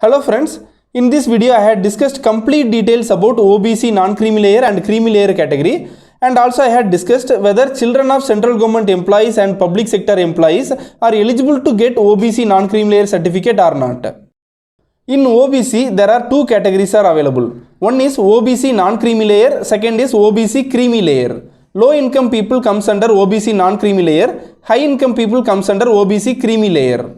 Hello friends, in this video I had discussed complete details about OBC non-creamy layer and creamy layer category, and also I had discussed whether children of central government employees and public sector employees are eligible to get OBC non-creamy layer certificate or not. In OBC there are two categories are available. One is OBC non-creamy layer, second is OBC creamy layer. Low income people comes under OBC non-creamy layer, high income people comes under OBC creamy layer.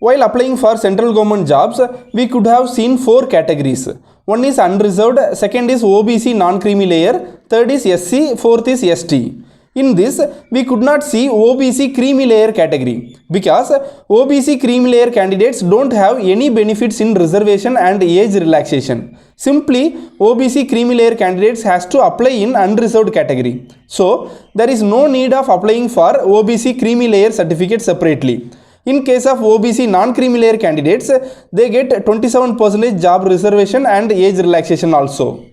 While applying for central government jobs, we could have seen four categories. One is unreserved, second is OBC non-creamy layer, third is SC, fourth is ST. In this, we could not see OBC creamy layer category because OBC creamy layer candidates don't have any benefits in reservation and age relaxation. Simply, OBC creamy layer candidates has to apply in unreserved category. So, there is no need of applying for OBC creamy layer certificate separately. In case of OBC non-creamy layer candidates, they get 27% job reservation and age relaxation also.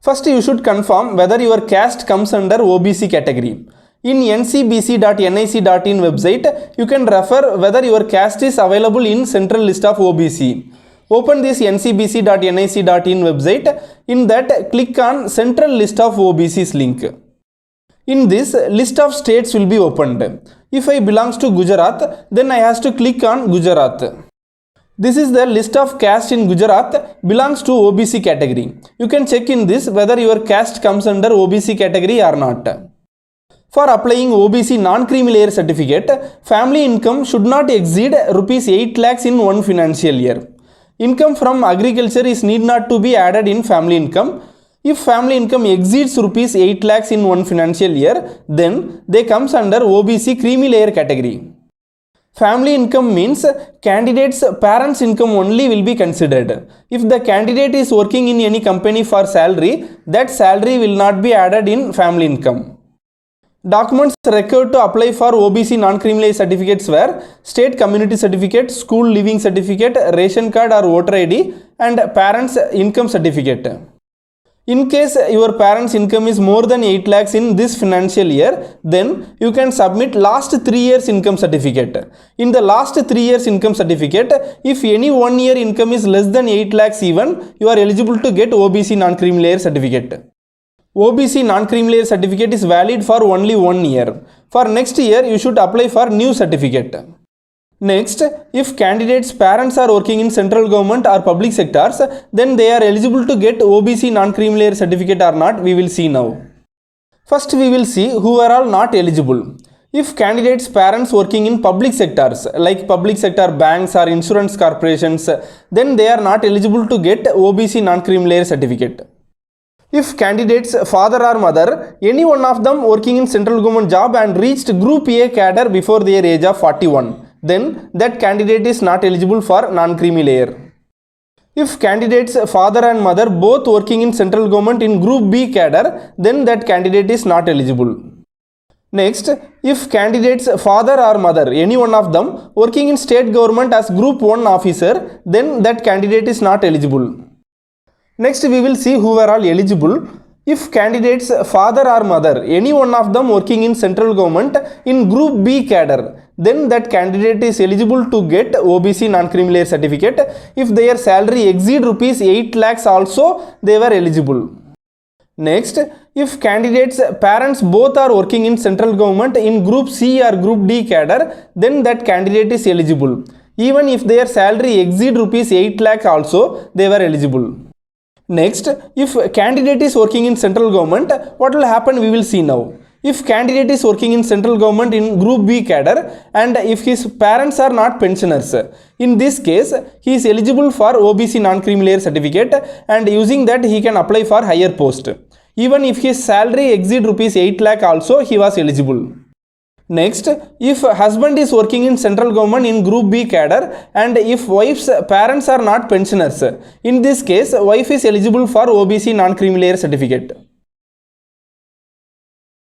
First, you should confirm whether your caste comes under OBC category. In ncbc.nic.in website, you can refer whether your caste is available in central list of OBC. Open this ncbc.nic.in website. In that, click on central list of OBCs link. In this, list of states will be opened. If I belongs to Gujarat, then I has to click on Gujarat. This is the list of caste in Gujarat belongs to OBC category. You can check in this whether your caste comes under OBC category or not. For applying OBC non-creamy layer certificate, family income should not exceed rupees 8 lakhs in one financial year. Income from agriculture is need not to be added in family income. If family income exceeds rupees 8 lakhs in one financial year, then they comes under OBC creamy layer category. Family income means candidate's parents' income only will be considered. If the candidate is working in any company for salary, that salary will not be added in family income. Documents required to apply for OBC non-creamy layer certificates were state community certificate, school living certificate, ration card or voter ID, and parents' income certificate. In case your parents' income is more than 8 lakhs in this financial year, then you can submit last 3 years income certificate. In the last 3 years income certificate, if any 1 year income is less than 8 lakhs even, you are eligible to get OBC non-creamy layer certificate. OBC non-creamy layer certificate is valid for only 1 year. For next year, you should apply for new certificate. Next, if candidates' parents are working in central government or public sectors, then they are eligible to get OBC non-creamy layer certificate or not, we will see now. First, we will see who are all not eligible. If candidates' parents working in public sectors, like public sector banks or insurance corporations, then they are not eligible to get OBC non-creamy layer certificate. If candidates' father or mother, any one of them working in central government job and reached Group A cadre before their age of 41, then that candidate is not eligible for non-creamy layer. If candidate's father and mother both working in central government in Group B cadre, then that candidate is not eligible. Next, if candidate's father or mother, any one of them, working in state government as Group 1 officer, then that candidate is not eligible. Next, we will see who are all eligible. If candidate's father or mother, any one of them working in central government in Group B cadre, then that candidate is eligible to get OBC non-creamy layer certificate. If their salary exceed rupees 8 lakhs also, they were eligible. Next, if candidates' parents both are working in central government in Group C or Group D cadre, then that candidate is eligible. Even if their salary exceed rupees 8 lakhs also, they were eligible. Next, if candidate is working in central government, what will happen we will see now. If candidate is working in central government in Group B cadre and if his parents are not pensioners, in this case he is eligible for OBC non-creamy layer certificate, and using that he can apply for higher post. Even if his salary exceed rupees 8 lakh also, he was eligible. Next, if husband is working in central government in Group B cadre and if wife's parents are not pensioners, in this case wife is eligible for OBC non-creamy layer certificate.